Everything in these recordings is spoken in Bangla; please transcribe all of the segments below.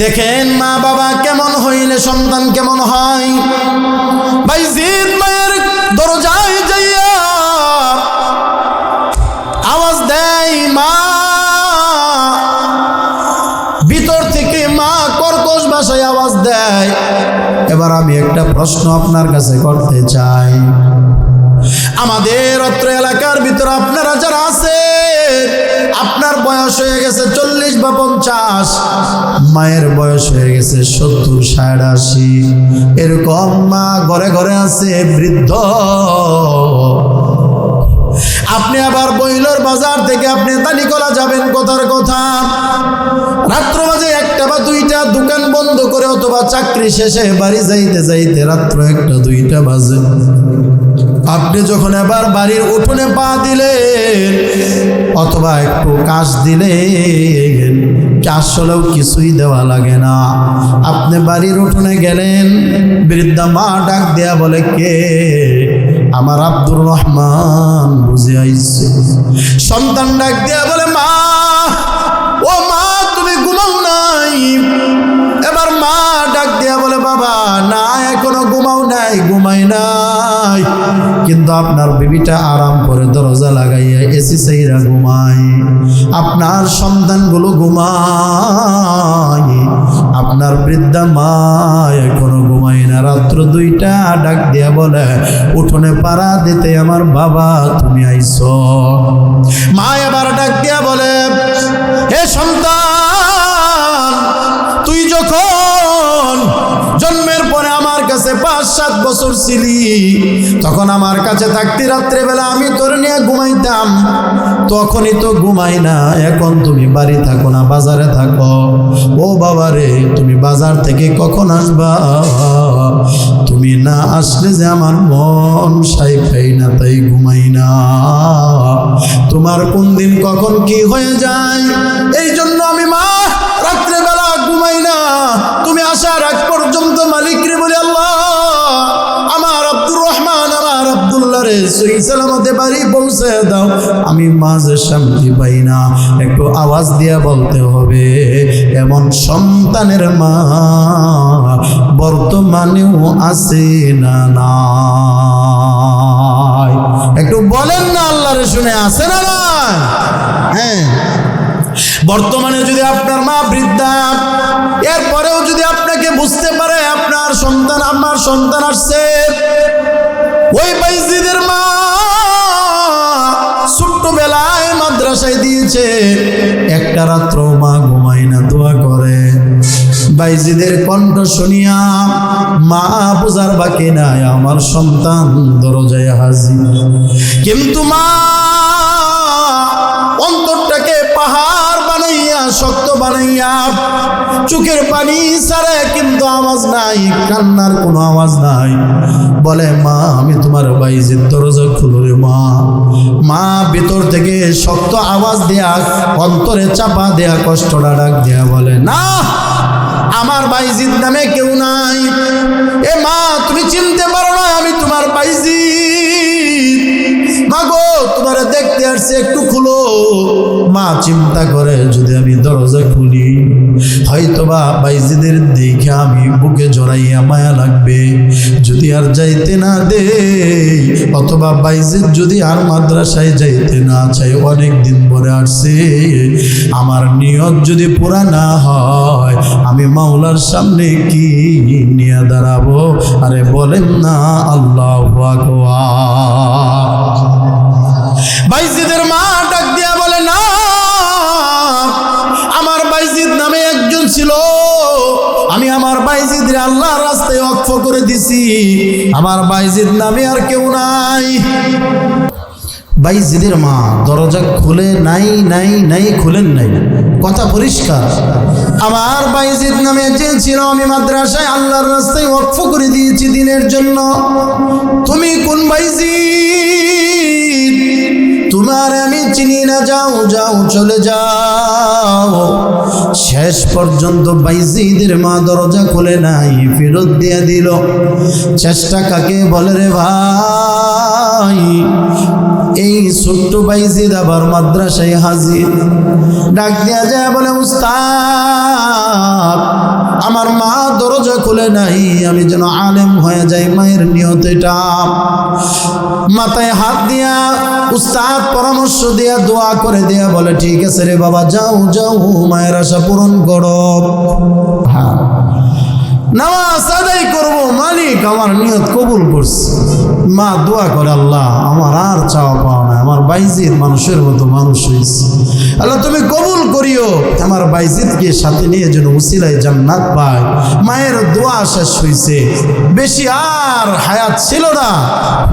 দেখেন মা বাবা কেমন হইলে সন্তান কেমন হয়। বাইজিদ মায়ের দরজায় যাইয়া আওয়াজ দেয় মা, ভিতর থেকে মা কর্কশ ভাষায় আওয়াজ দেয়। এবার আমি একটা প্রশ্ন আপনার কাছে করতে চাই। আমাদের অত্র এলাকার ভিতরে আপনারা যারা আছে, আপনার বয়স হয়ে গেছে 40 বা 50, মায়ের বয়স হয়ে গেছে 70, 60, 80, এরকম মা ঘরে ঘরে আছে বৃদ্ধ। আপনি আবার বইলর বাজার থেকে আপনি তালিকলা যাবেন, কথার কথা রাত্র বাজে 1টা বা 2টা, দোকান বন্ধ করে অথবা চাকরি শেষে বাড়ি যাইতে যাইতে রাত্র 1টা 2টা বাজে। আপনি যখন এবার বাড়ির উঠোনে পা দিলেন অথবা একটু কাশ দিলেন, আসলেও কিছুই দেওয়া লাগে না, আপনি বাড়ির উঠোনে গেলেন, বৃদ্ধা মা ডাক দেয়া বলে, কে? আমার আব্দুর রহমান বুঝে আইছে। সন্তান ডাক দেয়া বলে, মা, ও মা, তুমি ঘুমাও নাই? এবার মা ডাক দেয়া বলে, বাবা না, এখনো ঘুমাও নাই, ঘুমাই নাই, কিন্তু আপনার বিবিটা আরাম করে দরজা লাগাইয়া এসি চাইরা ঘুমায়, আপনার সন্তানগুলো ঘুমায়, আপনার বৃদ্ধা মা এখনো ঘুমায় না। রাত্র 2টা ডাক দিয়া বলে, উঠোনে পাড়া দিতে আমার বাবা তুমি আইছো। মা এবার ডাক দিয়া বলে, হে সন্তান, তুই যখন জন্মের পরে আমার কাছে 5-7 বছর ছিলি, তখন আমার কাছে থাকতি রাত্রেবেলা আমি তোর নিয়ে ঘুমাইতাম, তখনই তো ঘুমাই না, এখন তুমি বাড়ি থাকো না, বাজারে থাকো। ও বাবা রে, তুমি বাজার থেকে কখন আসবা? তুমি না আসলে যে আমার মন সাই পাই না, তাই ঘুমাই না। তোমার কোন দিন কখন কি হয়ে যায়, এই জন্য আমি মা রাত্রেবেলা ঘুমাই না। তুমি আসার আগ পর্যন্ত মালিক রে বলি, আল্লাহ আমার আব্দুর রহমান, আমার আব্দুল্লাহ রে সহি সালামতে বাড়ি পৌঁছে দাও। আমি মাঝে শান্তি পাই না, একটু আওয়াজ দিয়া বলতে হবে, এমন সন্তানের মা বর্তমানেও আছে না নাই? একটু বলেন না, আল্লাহরে শুনে আছে না নাই? হ্যাঁ, বর্তমানে যদি আপনার মা বৃদ্ধা, এরপরেও যদি আপনাকে বুঝতে পারে আপনার সন্তান, আমার সন্তান আসছে, ওই বাইজিদের মা ছোট্টবেলায় মাদ্রাসায় দিয়েছে, একটা রাত্র মা ঘুমায় না, দোয়া করে। বাইজিদের কণ্ঠ শুনিয়া মা বুঝার বাকি নাই, আমার সন্তান দরজায় হাজির। কিন্তু মা অন্তরটাকে পাহাড় বানাইয়া, শক্ত বানাইয়া, চোখের পানি ছাড়ে কিন্তু আওয়াজ নাই, কান্নার কোনো আওয়াজ নাই। বলে, মা আমি তোমার বাইজির দরজা খুলো রে মা। মা ভিতর থেকে শক্ত আওয়াজ দেয়া, অন্তরে চাপা দেয়া, কষ্টটা ডাক দেয়া বলে, না, আমার বাইজিদ নামে কেউ নাই। এ মা, তুমি চিনতে পারো না আমি তোমার বাইজিদ। মা গো, তোমার দেখতে আসছে, একটু খুলো। মা চিন্তা করে, যদি আমি দরজা খুলি হয়তোবা বাইজিদের দেখে আমি বুকে জড়াইয়া মায়া লাগবে, যদি আর যাইতে না দে, অথবা বাইজিদ যদি আর মাদ্রাসায় যাইতে না চাই, অনেক দিন পরে আসছে, আমার নিয়ত যদি পুরা না হয়, আমি মাওলার সামনে কি নিয়ে দাঁড়াবো? আরে বলেন না আল্লাহু আকবার। বাইজিদের মা ডাক দিয়া বলে, না, আমার বাইজিদ নামে একজন ছিল, আমি আমার বাইজিদের আল্লাহর রাস্তায় ওয়াকফ করে দিছি, আমার বাইজিদ নামে আর কেউ নাই। বাইজিদের মা দরজা খুলে নাই, নাই, নাই, খুলেন নাই, কথা পরিষ্কার। আমার বাইজিদ নামে যে ছিল, আমি মাদ্রাসায় আল্লাহর রাস্তায় ওয়াকফ করে দিয়েছি দিনের জন্য। তুমি কোন বাইজিদ? তোমার আমি চিনি না, যাও যাও, চলে যাও। শেষ পর্যন্ত বাইজিদের মা দরজা খুলে নাই, ফেরত দিয়ে দিল। চেষ্টা কাকে বলে রে ভাই? এই ছোট্ট বাইজিদ আবার মাদ্রাসায় হাজির। ডাক দেয়া যায়, বলে, উস্তাদ আমার মা দরজা খুলে নাই, আমি যেন আলেম হয়ে যাই, মায়ের নিয়ত এটা। মাথায় হাত দিয়া উস্তাদ পরামর্শ দিয়া দোয়া করে দিয়া বলে, ঠিক আছে রে বাবা, যাও যাও, মায়ের আশা পূরণ করো। হ্যাঁ, নামাজ আদায় করবো, মালিক আমার নিয়ত কবুল করছে। মা দোয়া করে, আল্লাহ আমার আর চাওয়া পাওয়া না, আমার বাইজিদ মানুষের মতো মানুষ হয়েছে, আল্লাহ তুমি কবুল করিও, আমার বাইজিদকে সাথে নিয়ে যেন উসিলায় জান্নাত পায়। মায়ের দোয়া শেষ হয়েছে, বেশি আর হায়াত ছিল না,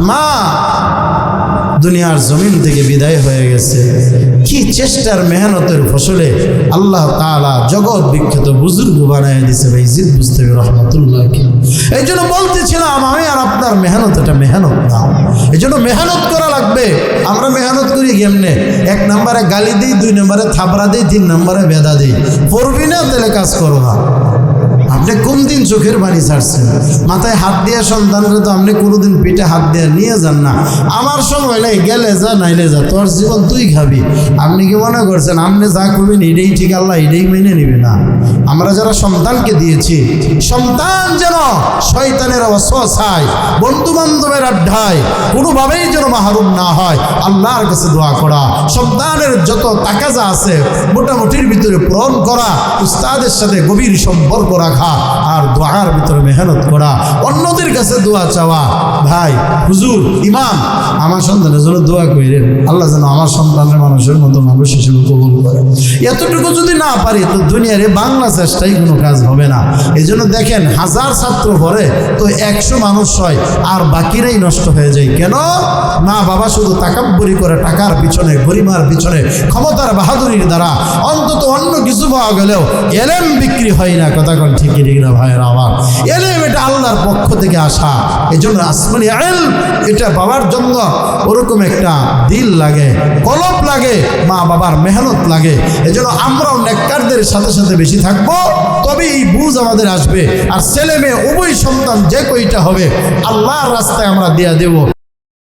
মা দুনিয়ার জমিন থেকে বিদায় হয়ে গেছে। কি চেষ্টার মেহনতের ফসলে আল্লাহ তাআলা জগৎ বিখ্যাত বুজুর্গ বানায় দিছে বাইজিদ বুস্তামি রহমাতুল্লাহ। এই জন্য বলতেছিলাম, আমি আর আপনার মেহনত, এটা মেহনত না, এই জন্য মেহনত করা লাগবে। আমরা মেহনত করি কেমনে? 1 নম্বরে গালি দিই, 2 নম্বরে থাপড়া দিই, 3 নম্বরে বেদা দিই। পড়বি না তাহলে কাজ করো না। আপনি কোন দিন চোখের বাড়ি ছাড়ছেন? মাথায় হাত দিয়ে সন্তানরা তো আপনি কোনোদিন পিঠে হাত দিয়ে নিয়ে যান না। আমার সময় নাই, গেলে যা নাইলে যা, তোর জীবন তুই খাবি। আপনি কি মনে করছেন আপনি যা করবেন এটাই ঠিক, আল্লাহ এটাই মেনে নিবে না? আমরা যারা সন্তানকে দিয়েছি, সন্তান যেন শয়তানের অসহায় বন্ধু বান্ধবের আড্ডায় কোনোভাবেই যেন মাহরুম না হয়, আল্লাহর কাছে দোয়া করা, সন্তানের যত তাকাজা আছে মোটামুটির ভিতরে পূরণ করা, উস্তাদের সাথে গভীর সম্পর্ক রাখা, আর দোয়ার ভিতরে মেহনত করা, অন্যদের কাছে দোয়া চাওয়া। ভাই হুজুর ইমাম, আমার সন্তানের জন্য দোয়া করেন, আল্লাহ যেন আমার সন্তানের মানুষের মতো মানুষ হিসেবে কবুল করে। এতটুকু যদি না পারি তো দুনিয়ার বাংলা চেষ্টাই কোনো কাজ হবে না। এই জন্য দেখেন, 1000 ছাত্র পড়ে তো 100 মানুষ হয়, আর বাকিরাই নষ্ট হয়ে যায়। কেন? মা বাবা শুধু তাকাব্বুরি করে টাকার পিছনে, গরিমার পিছনে, ক্ষমতার বাহাদুরির দ্বারা অন্তত অন্য কিছু পাওয়া গেলেও এলেম বিক্রি হয় না। কথা কোন ঠিকই ঠিক না ভাইয়েরা আমার? এলেম এটা আল্লাহর পক্ষ থেকে আসা। এই জন্য আসমানি ইলম এটা পাওয়ার জন্য ওরকম একটা দিল লাগে, কলব লাগে, মা বাবার মেহনত লাগে। এই জন্য আমরাও নেককারদের সাথে সাথে বেশি থাকবো, তবে এই বুঝ আমাদের আসবে। আর ছেলে মেয়ে উভয় সন্তান যে কয়টা হবে, আল্লাহর রাস্তায় আমরা দিয়া দেব।